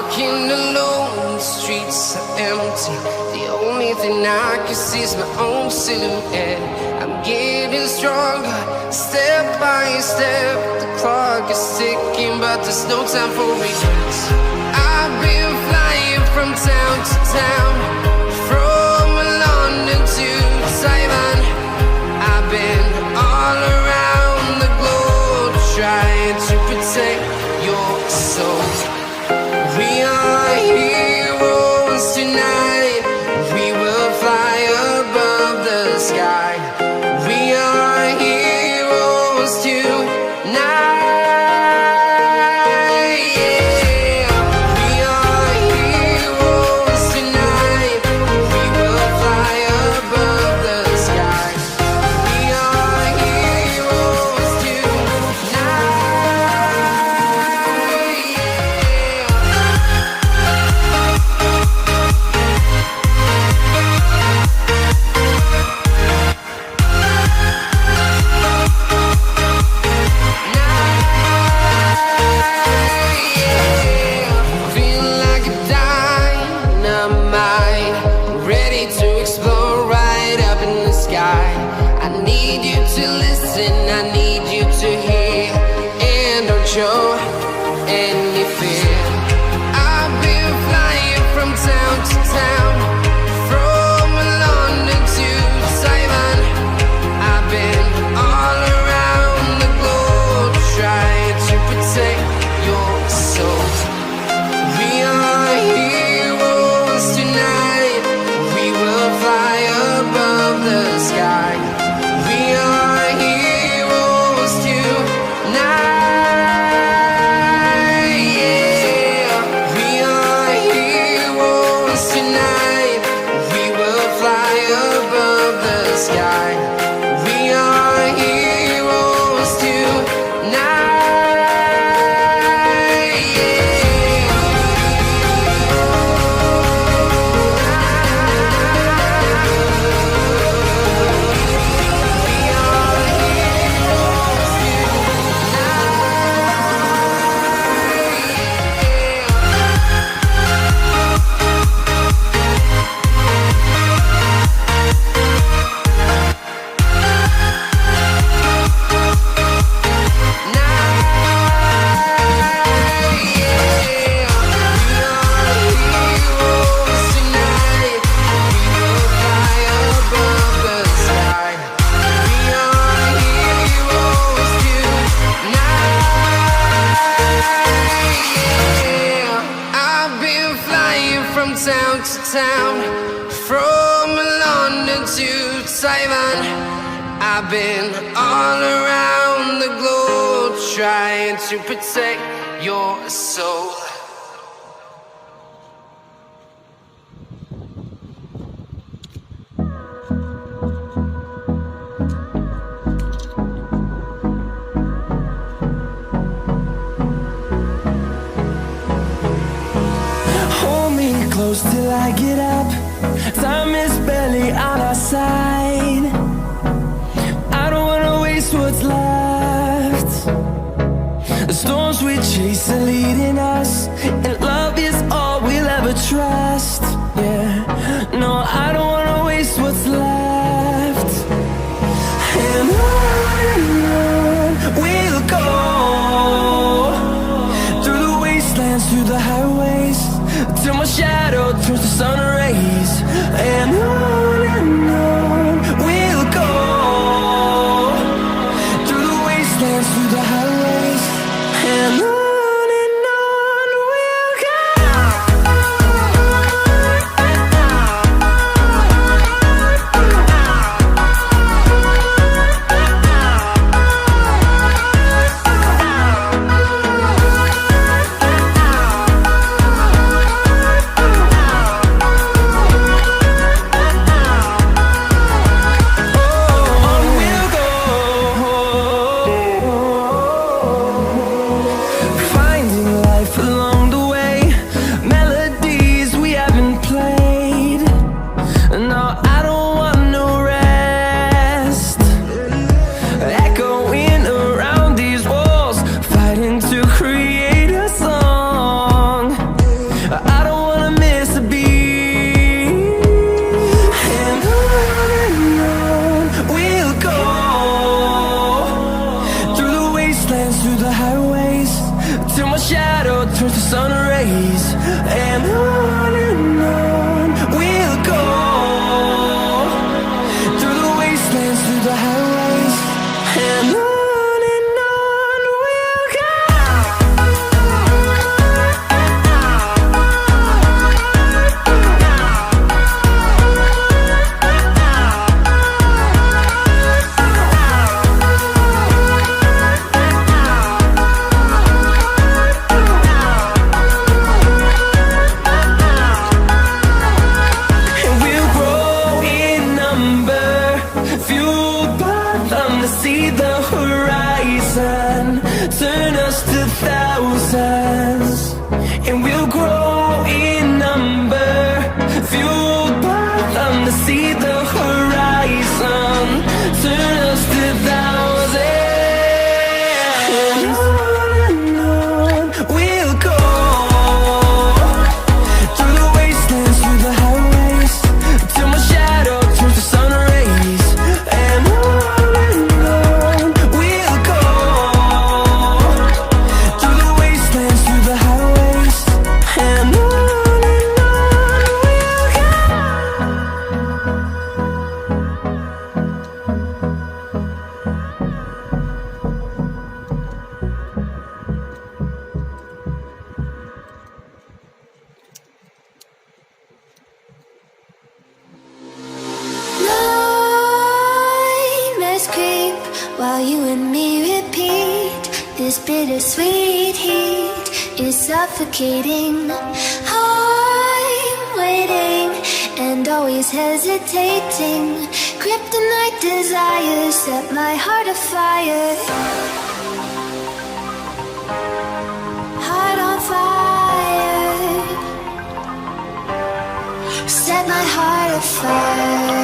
walking alone, the streets are empty. The only thing I can see is my own silhouette. I'm getting stronger, step by step. The clock is ticking, but there's no time for regrets. I've been flying from town to town, from London to Taiwan. I've been all around the globe, trying to protect your soul. We are heroes tonight. We will fly above the sky. We are heroes tonight. Yeah. We are heroes tonight. We will fly above the sky. We are heroes tonight. Feel like a dynamite, ready to explode right up in the sky. I need you to listen, I need you to hear, and don't show any fear. I've been flying from town to town, from London to Taiwan. I've been all around the globe, trying to protect your soul. We are heroes tonight. We will fly above the sky. We are heroes tonight. Yeah. We are heroes tonight. We will fly above the sky. We are heroes tonight. I've been flying from town to town, from London to Taiwan. I've been all around the globe, trying to protect your soul. Hold me close till I get up. Time is barely on our side. I don't wanna waste what's left. The storms we chase are leading us, and love is all we'll ever trust. Yeah, no, I don't wanna waste what's left. And on we'll go, through the wastelands, through the highways, till my shadow turns to sun rays. And on we'll go, through the wastelands, through the highways, and on we'll go. my shadow turns to sun rays. And on we'll go, through the wastelands, through the highways. And on we'll go. See the horizon, turn us to thousands, and we'll grow in number, fueled by them to see the horizon, turn us to thousands, and on we'll go, through the wastelands, through the highways, till my shadow turns to sun rays. And while you and me repeat, this bittersweet heat is suffocating. I'm waiting and always hesitating. Kryptonite desires set my heart afire. Heart on fire. Set my heart afire.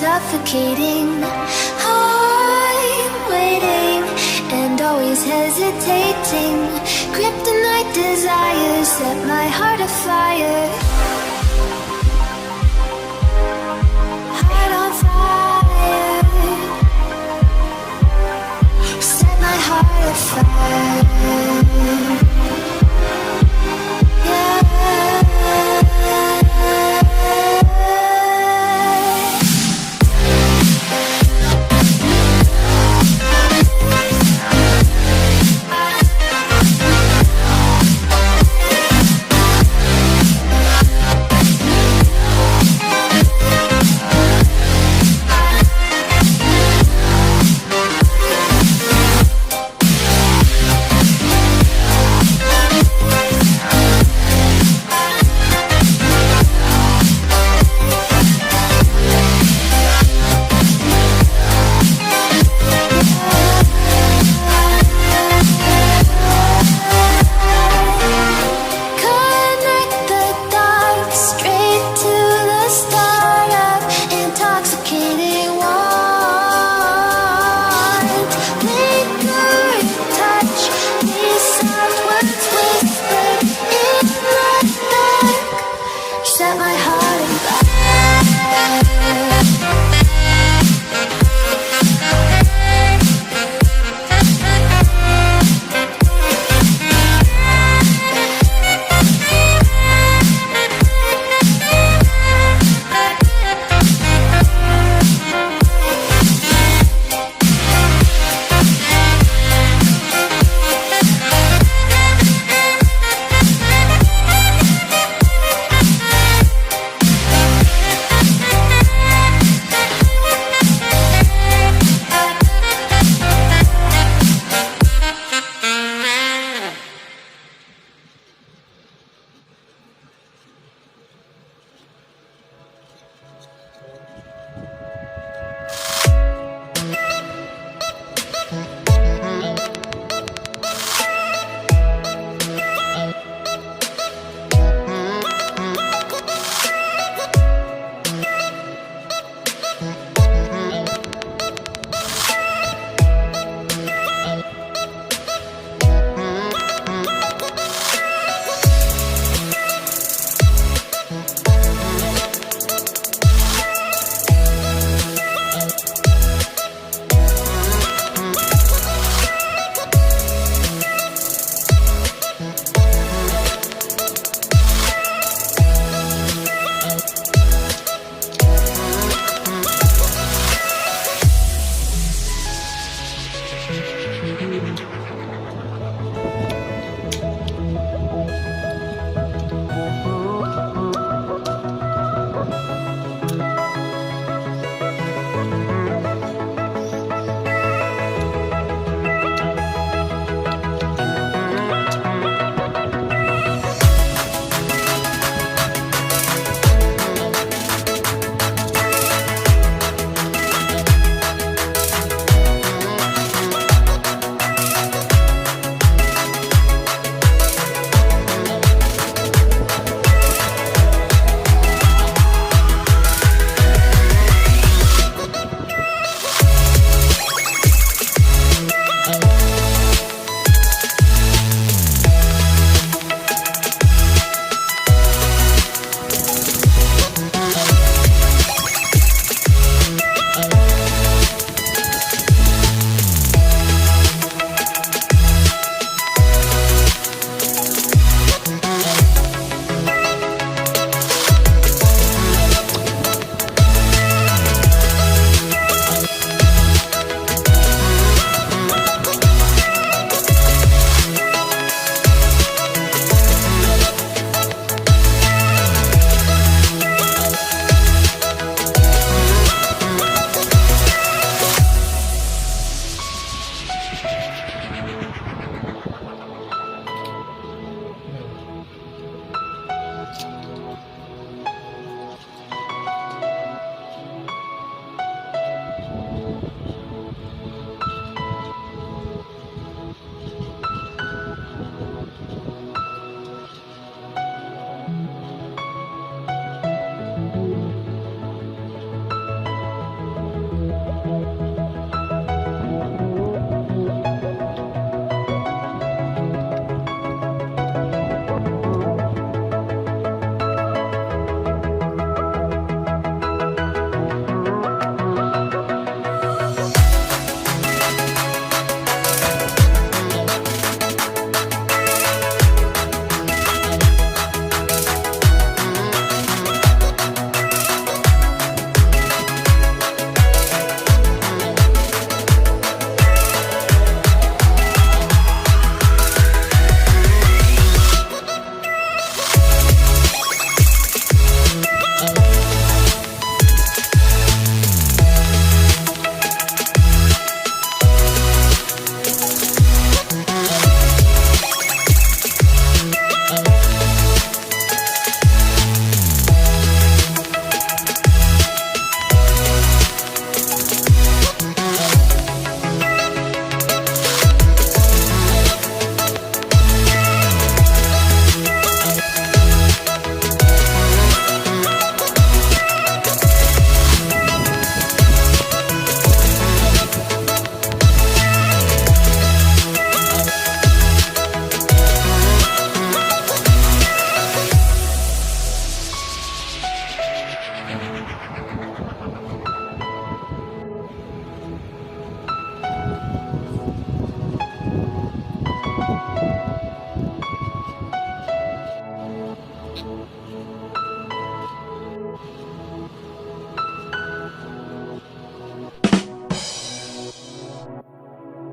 Suffocating. I'm waiting and always hesitating. Kryptonite desires set my heart afire. Heart on fire. Set my heart afire.